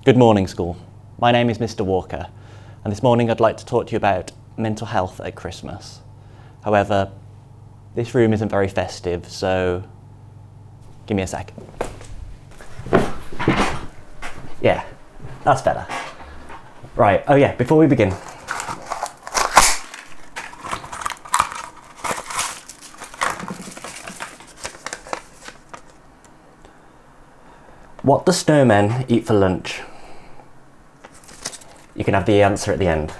Good morning, school. My name is Mr. Walker, and this morning I'd like to talk to you about mental health at Christmas. However, this room isn't very festive, so give me a sec. Yeah, that's better. Right, oh yeah, before we begin. What do snowmen eat for lunch? You can have the answer at the end.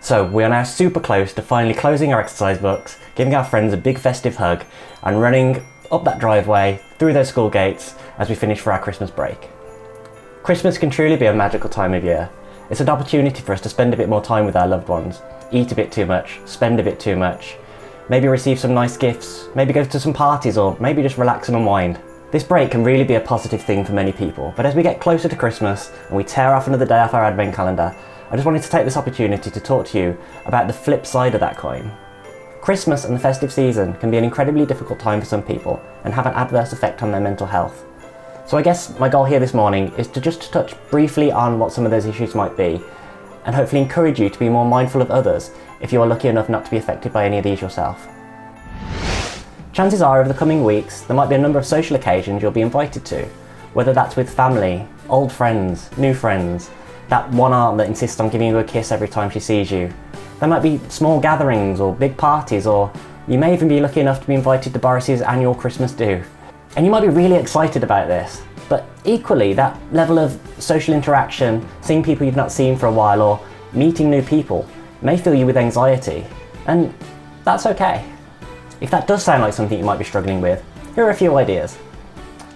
So we are now super close to finally closing our exercise books, giving our friends a big festive hug, and running up that driveway through those school gates as we finish for our Christmas break. Christmas can truly be a magical time of year. It's an opportunity for us to spend a bit more time with our loved ones, eat a bit too much, spend a bit too much, maybe receive some nice gifts, maybe go to some parties, or maybe just relax and unwind. This break can really be a positive thing for many people, but as we get closer to Christmas and we tear off another day off our advent calendar, I just wanted to take this opportunity to talk to you about the flip side of that coin. Christmas and the festive season can be an incredibly difficult time for some people and have an adverse effect on their mental health. So I guess my goal here this morning is to just touch briefly on what some of those issues might be, and hopefully encourage you to be more mindful of others if you are lucky enough not to be affected by any of these yourself. Chances are over the coming weeks there might be a number of social occasions you'll be invited to, whether that's with family, old friends, new friends, that one aunt that insists on giving you a kiss every time she sees you. There might be small gatherings or big parties, or you may even be lucky enough to be invited to Boris's annual Christmas do. And you might be really excited about this, but equally that level of social interaction, seeing people you've not seen for a while or meeting new people, may fill you with anxiety, and that's okay. If that does sound like something you might be struggling with, here are a few ideas.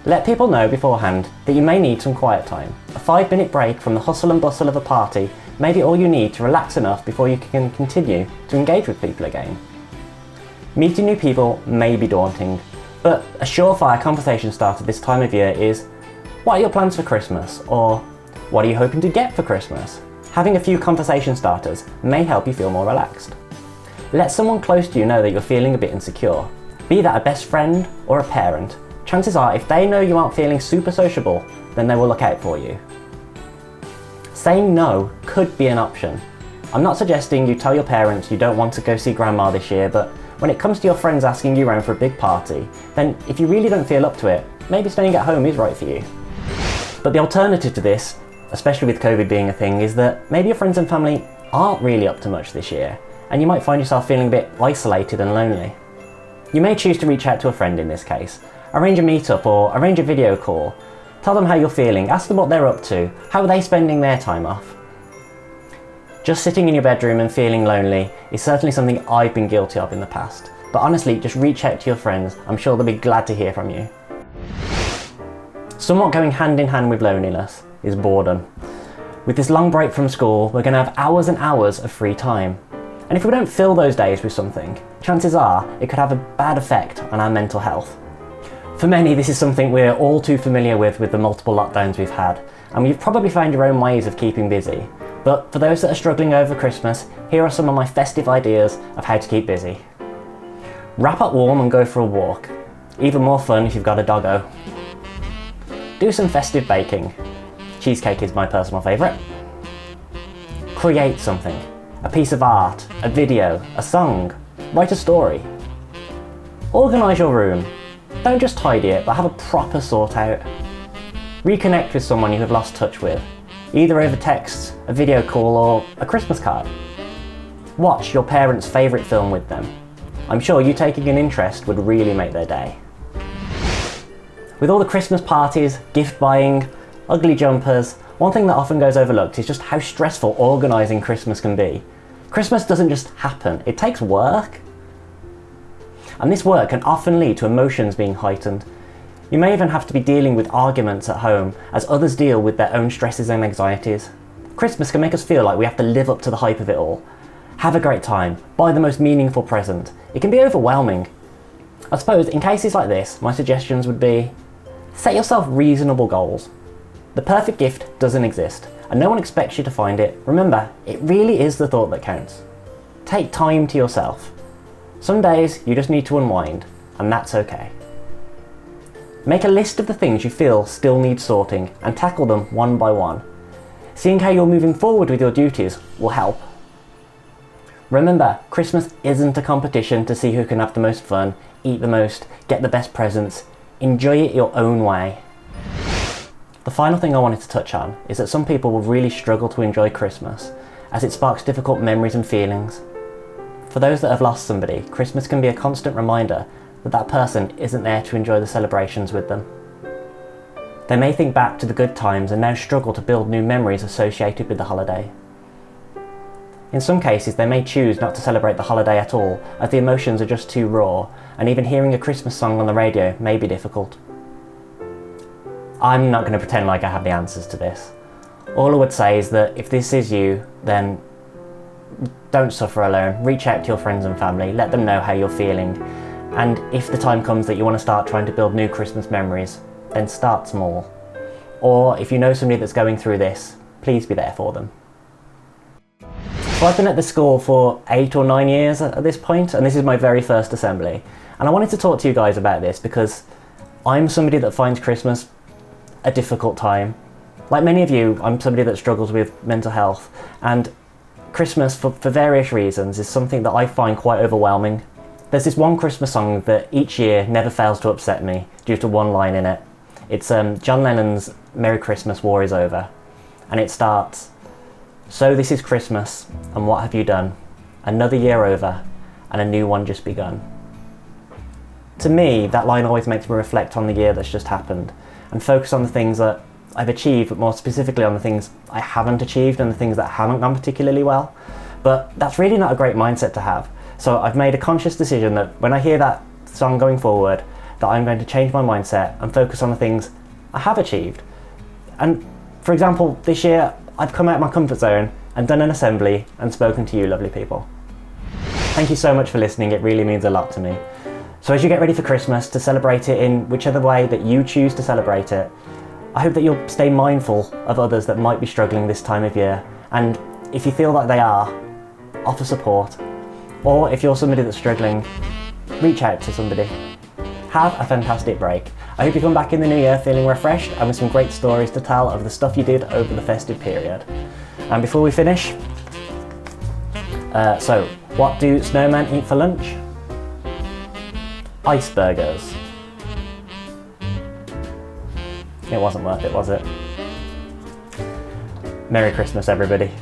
Let people know beforehand that you may need some quiet time. A 5-minute break from the hustle and bustle of a party may be all you need to relax enough before you can continue to engage with people again. Meeting new people may be daunting, but a surefire conversation starter this time of year is, what are your plans for Christmas? Or what are you hoping to get for Christmas? Having a few conversation starters may help you feel more relaxed. Let someone close to you know that you're feeling a bit insecure. Be that a best friend or a parent. Chances are if they know you aren't feeling super sociable, then they will look out for you. Saying no could be an option. I'm not suggesting you tell your parents you don't want to go see grandma this year, but when it comes to your friends asking you around for a big party, then if you really don't feel up to it, maybe staying at home is right for you. But the alternative to this, especially with COVID being a thing, is that maybe your friends and family aren't really up to much this year, and you might find yourself feeling a bit isolated and lonely. You may choose to reach out to a friend in this case. Arrange a meetup or arrange a video call. Tell them how you're feeling, ask them what they're up to, how are they spending their time off. Just sitting in your bedroom and feeling lonely is certainly something I've been guilty of in the past. But honestly, just reach out to your friends, I'm sure they'll be glad to hear from you. Somewhat going hand in hand with loneliness is boredom. With this long break from school, we're going to have hours and hours of free time. And if we don't fill those days with something, chances are it could have a bad effect on our mental health. For many, this is something we're all too familiar with the multiple lockdowns we've had, and you've probably found your own ways of keeping busy. But for those that are struggling over Christmas, here are some of my festive ideas of how to keep busy. Wrap up warm and go for a walk. Even more fun if you've got a doggo. Do some festive baking. Cheesecake is my personal favourite. Create something. A piece of art, a video, a song. Write a story. Organise your room. Don't just tidy it, but have a proper sort out. Reconnect with someone you have lost touch with, either over text, a video call, or a Christmas card. Watch your parents' favourite film with them. I'm sure you taking an interest would really make their day. With all the Christmas parties, gift buying, ugly jumpers, one thing that often goes overlooked is just how stressful organising Christmas can be. Christmas doesn't just happen, it takes work. And this work can often lead to emotions being heightened. You may even have to be dealing with arguments at home as others deal with their own stresses and anxieties. Christmas can make us feel like we have to live up to the hype of it all. Have a great time, buy the most meaningful present. It can be overwhelming. I suppose in cases like this, my suggestions would be, set yourself reasonable goals. The perfect gift doesn't exist, and no one expects you to find it. Remember, it really is the thought that counts. Take time to yourself. Some days you just need to unwind, and that's okay. Make a list of the things you feel still need sorting and tackle them one by one. Seeing how you're moving forward with your duties will help. Remember, Christmas isn't a competition to see who can have the most fun, eat the most, get the best presents. Enjoy it your own way. The final thing I wanted to touch on is that some people will really struggle to enjoy Christmas, as it sparks difficult memories and feelings. For those that have lost somebody, Christmas can be a constant reminder that that person isn't there to enjoy the celebrations with them. They may think back to the good times and now struggle to build new memories associated with the holiday. In some cases, they may choose not to celebrate the holiday at all, as the emotions are just too raw, and even hearing a Christmas song on the radio may be difficult. I'm not going to pretend like I have the answers to this. All I would say is that if this is you, then don't suffer alone. Reach out to your friends and family, let them know how you're feeling, and if the time comes that you want to start trying to build new Christmas memories, then start small. Or if you know somebody that's going through this, please be there for them. So I've been at this school for 8 or 9 years at this point, and this is my very first assembly. And I wanted to talk to you guys about this because I'm somebody that finds Christmas a difficult time. Like many of you, I'm somebody that struggles with mental health, and Christmas, for various reasons, is something that I find quite overwhelming. There's this one Christmas song that each year never fails to upset me due to one line in it. It's John Lennon's Merry Christmas, War is Over, and it starts, "So this is Christmas, and what have you done? Another year over, and a new one just begun." To me, that line always makes me reflect on the year that's just happened, and focus on the things that I've achieved, but more specifically on the things I haven't achieved and the things that haven't gone particularly well. But that's really not a great mindset to have. So I've made a conscious decision that when I hear that song going forward, that I'm going to change my mindset and focus on the things I have achieved. And for example, this year I've come out of my comfort zone and done an assembly and spoken to you lovely people. Thank you so much for listening, it really means a lot to me. So as you get ready for Christmas, to celebrate it in whichever way that you choose to celebrate it, I hope that you'll stay mindful of others that might be struggling this time of year, and if you feel like they are, offer support. Or if you're somebody that's struggling, reach out to somebody. Have a fantastic break. I hope you come back in the new year feeling refreshed and with some great stories to tell of the stuff you did over the festive period. And before we finish, so what do snowmen eat for lunch? Iceburgers. It wasn't worth it, was it? Merry Christmas, everybody.